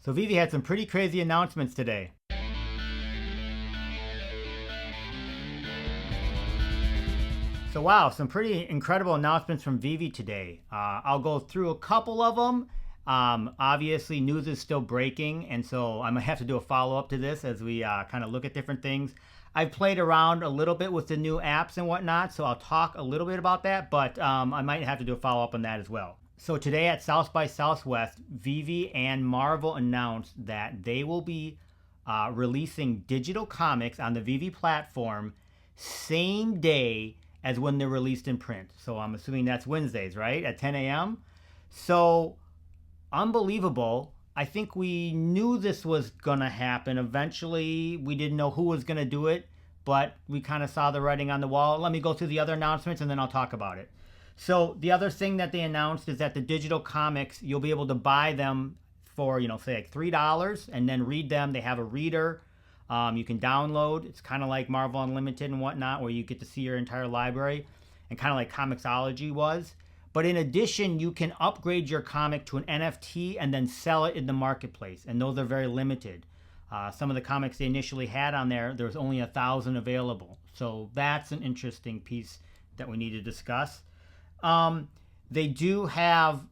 So Veve had some pretty crazy announcements today. So wow, some pretty incredible announcements from Veve today. I'll go through a couple of them. Obviously, news is still breaking, and so I'm gonna have to do a follow-up to this as we kind of look at different things. I've played around a little bit with the new apps and whatnot, so I'll talk a little bit about that, but I might have to do a follow-up on that as well. So today at South by Southwest, Veve and Marvel announced that they will be releasing digital comics on the Veve platform same day as when they're released in print. So I'm assuming that's Wednesdays, right? At 10 a.m. So unbelievable. I think we knew this was going to happen eventually. We didn't know who was going to do it, but we kind of saw the writing on the wall. Let me go through the other announcements and then I'll talk about it. So the other thing that they announced is that the digital comics, you'll be able to buy them for, say like $3 and then read them. They have a reader. You can download. It's kind of like Marvel Unlimited and whatnot, where you get to see your entire library, and kind of like Comixology was. But in addition, you can upgrade your comic to an NFT and then sell it in the marketplace, and those are very limited. Some of the comics they initially had on there, there was only 1,000 available. So that's an interesting piece that we need to discuss. They do have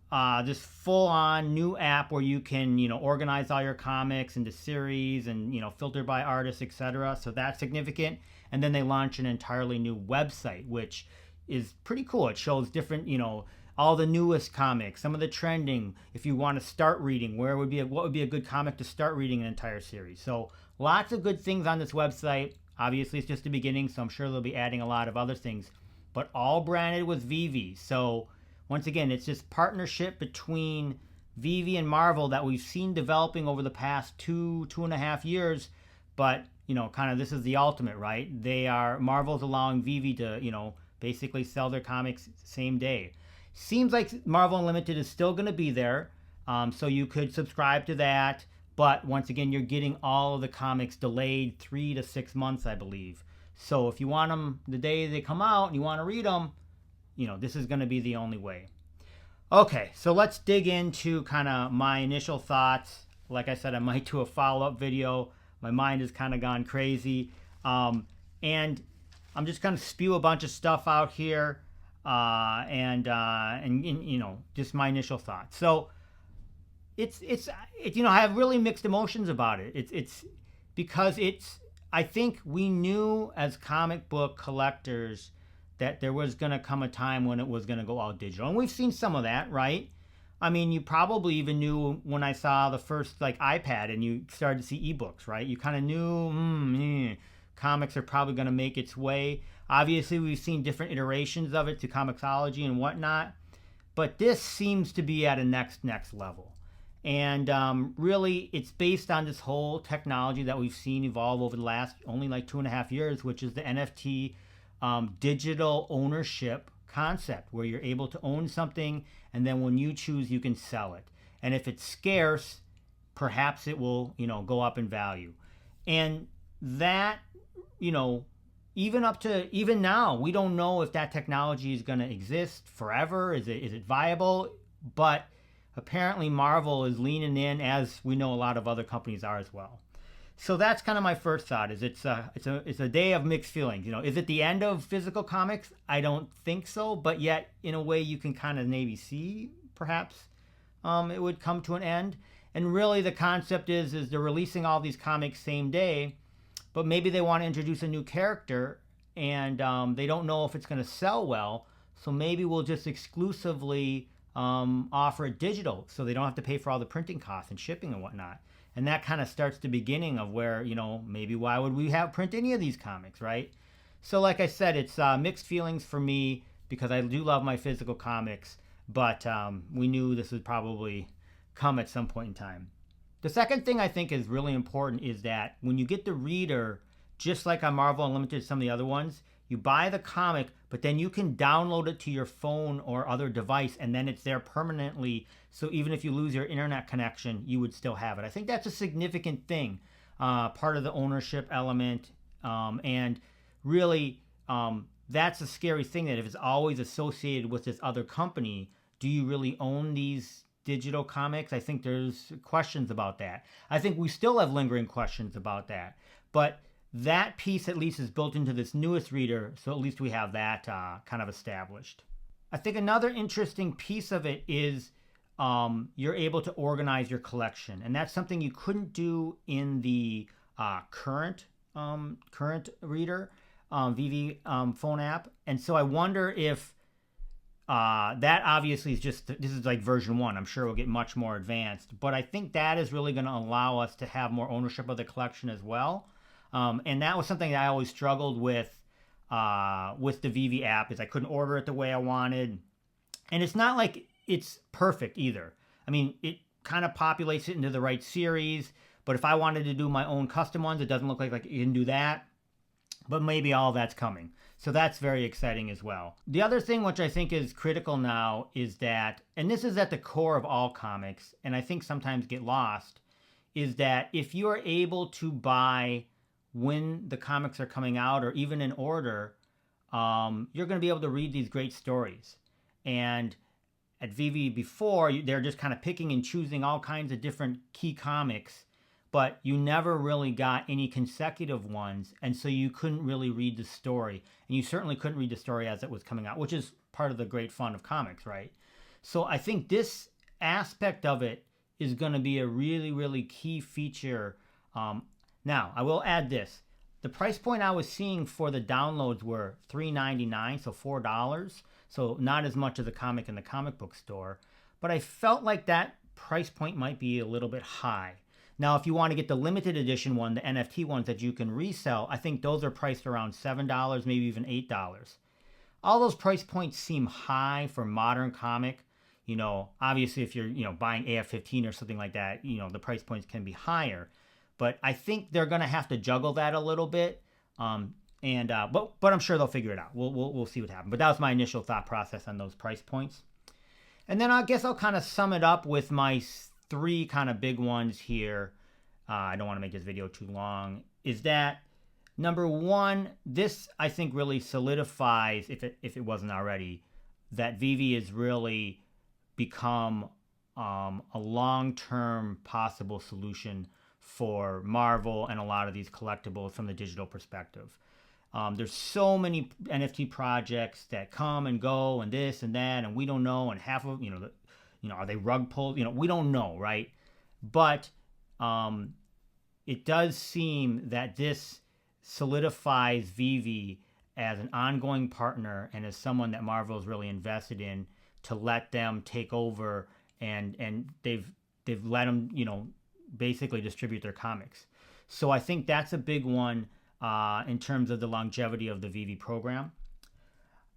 this full-on new app where you can, organize all your comics into series and, filter by artists, etc. So that's significant. And then they launch an entirely new website, which is pretty cool. It shows different, all the newest comics, some of the trending. If you want to start reading, what would be a good comic to start reading an entire series? So lots of good things on this website. Obviously, it's just the beginning, so I'm sure they'll be adding a lot of other things, but all branded with Veve. So once again, it's this partnership between Veve and Marvel that we've seen developing over the past 2.5 years. But, kind of this is the ultimate, right? Marvel's allowing Veve to, basically sell their comics same day. Seems like Marvel Unlimited is still going to be there. So you could subscribe to that. But once again, you're getting all of the comics delayed 3 to 6 months, I believe. So if you want them the day they come out and you want to read them, this is going to be the only way. Okay, so let's dig into kind of my initial thoughts. Like I said, I might do a follow-up video. My mind has kind of gone crazy. And I'm just going to spew a bunch of stuff out here and just my initial thoughts. So it's I have really mixed emotions about it. It's because I think we knew as comic book collectors that there was going to come a time when it was going to go all digital. And we've seen some of that, right? I mean, you probably even knew when I saw the first iPad and you started to see ebooks, right? You kind of knew comics are probably going to make its way. Obviously, we've seen different iterations of it to Comixology and whatnot. But this seems to be at a next level. And really, it's based on this whole technology that we've seen evolve over the last only 2.5 years, which is the NFT digital ownership concept, where you're able to own something and then when you choose, you can sell it. And if it's scarce, perhaps it will, go up in value. And that, even now, we don't know if that technology is going to exist forever. Is it viable? But apparently Marvel is leaning in, as we know a lot of other companies are as well. So that's kind of my first thought. It's a day of mixed feelings. Is it the end of physical comics? I don't think so, but yet in a way you can kind of maybe see perhaps it would come to an end. And really the concept is they're releasing all these comics same day, but maybe they want to introduce a new character and they don't know if it's going to sell well. So maybe we'll just exclusively offer it digital, so they don't have to pay for all the printing costs and shipping and whatnot. And that kind of starts the beginning of where, maybe why would we print any of these comics, right? So like I said, it's mixed feelings for me because I do love my physical comics, but we knew this would probably come at some point in time. The second thing I think is really important is that when you get the reader, just like on Marvel Unlimited, some of the other ones, you buy the comic, but then you can download it to your phone or other device, and then it's there permanently. So even if you lose your internet connection, you would still have it. I think that's a significant thing, part of the ownership element. And really, that's a scary thing, that if it's always associated with this other company, do you really own these digital comics. I think there's questions about that. I think we still have lingering questions about that. But that piece at least is built into this newest reader, so at least we have that kind of established. I think another interesting piece of it is you're able to organize your collection, and that's something you couldn't do in the current reader, Veve phone app. And so I wonder if that obviously is just, this is like version 1. I'm sure it will get much more advanced, but I think that is really going to allow us to have more ownership of the collection as well. And that was something that I always struggled with the Veve app, is I couldn't order it the way I wanted. And it's not like it's perfect either. I mean, it kind of populates it into the right series, but if I wanted to do my own custom ones, it doesn't look like you can do that. But maybe all that's coming. So that's very exciting as well. The other thing which I think is critical now is that, and this is at the core of all comics, and I think sometimes get lost, is that if you are able to buy when the comics are coming out, or even in order, you're going to be able to read these great stories. And at Veve before, they're just kind of picking and choosing all kinds of different key comics, but you never really got any consecutive ones, and so you couldn't really read the story. And you certainly couldn't read the story as it was coming out, which is part of the great fun of comics, right? So I think this aspect of it is going to be a really, really key feature. Now, I will add this. The price point I was seeing for the downloads were $3.99, so $4. So not as much as a comic in the comic book store. But I felt like that price point might be a little bit high. Now, if you want to get the limited edition one, the NFT ones that you can resell, I think those are priced around $7, maybe even $8. All those price points seem high for modern comic. You know, obviously if you're, buying AF-15 or something like that, the price points can be higher. But I think they're going to have to juggle that a little bit. But I'm sure they'll figure it out. We'll see what happens. But that was my initial thought process on those price points. And then I guess I'll kind of sum it up with my 3 kind of big ones here. I don't want to make this video too long. Is that number 1, this I think really solidifies, if it wasn't already, that Veve has really become a long-term possible solution for Marvel and a lot of these collectibles from the digital perspective. There's so many NFT projects that come and go and this and that, and we don't know, and half of, are they rug pulled? We don't know, right? But it does seem that this solidifies Veve as an ongoing partner and as someone that Marvel is really invested in, to let them take over, and they've let them, basically distribute their comics. So I think that's a big one in terms of the longevity of the Veve program.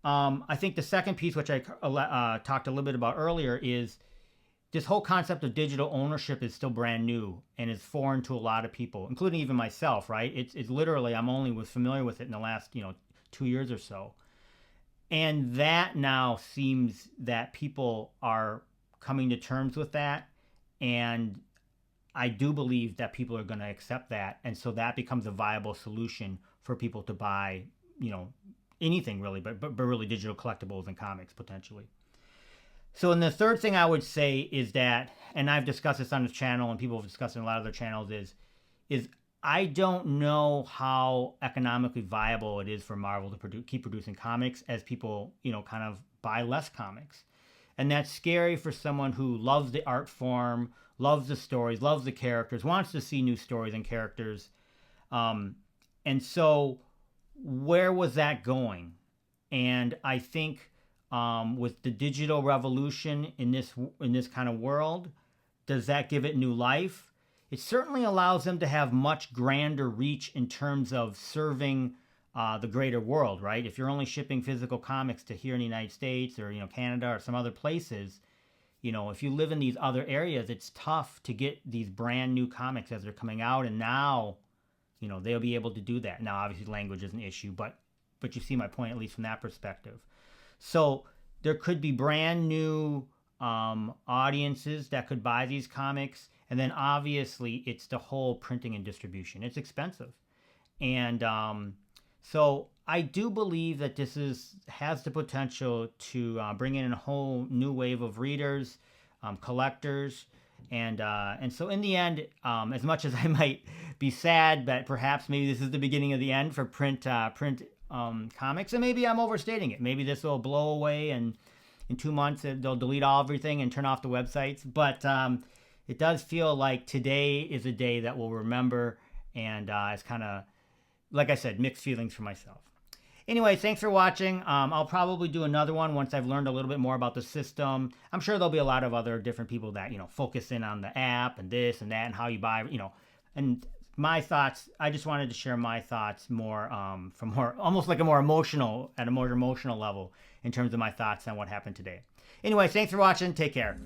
I think the second piece, which I talked a little bit about earlier, is this whole concept of digital ownership is still brand new and is foreign to a lot of people, including even myself, right? It's literally, I'm only was familiar with it in the last, 2 years or so. And that now seems that people are coming to terms with that. And I do believe that people are going to accept that. And so that becomes a viable solution for people to buy, anything really, but really digital collectibles and comics potentially. So, and the third thing I would say is that, and I've discussed this on this channel and people have discussed it in a lot of their channels, is I don't know how economically viable it is for Marvel to keep producing comics as people, kind of buy less comics. And that's scary for someone who loves the art form, loves the stories, loves the characters, wants to see new stories and characters. And so where was that going? And I think with the digital revolution in this kind of world, does that give it new life? It certainly allows them to have much grander reach in terms of serving the greater world, right? If you're only shipping physical comics to here in the United States or Canada or some other places, if you live in these other areas, it's tough to get these brand new comics as they're coming out. And now, they'll be able to do that. Now, obviously, language is an issue, but you see my point, at least from that perspective. So there could be brand new audiences that could buy these comics. And then obviously it's the whole printing and distribution. It's expensive. And so I do believe that this has the potential to bring in a whole new wave of readers. collectors. And so in the end, as much as I might be sad that perhaps maybe this is the beginning of the end for print comics, and maybe I'm overstating it. Maybe this will blow away, and in 2 months they'll delete everything and turn off the websites. But it does feel like today is a day that we'll remember, and it's kind of, like I said, mixed feelings for myself. Anyway, thanks for watching. I'll probably do another one once I've learned a little bit more about the system. I'm sure there'll be a lot of other different people that, focus in on the app and this and that and how you buy, and my thoughts. I just wanted to share my thoughts more from more, almost like a more emotional level in terms of my thoughts on what happened today. Anyway, thanks for watching. Take care.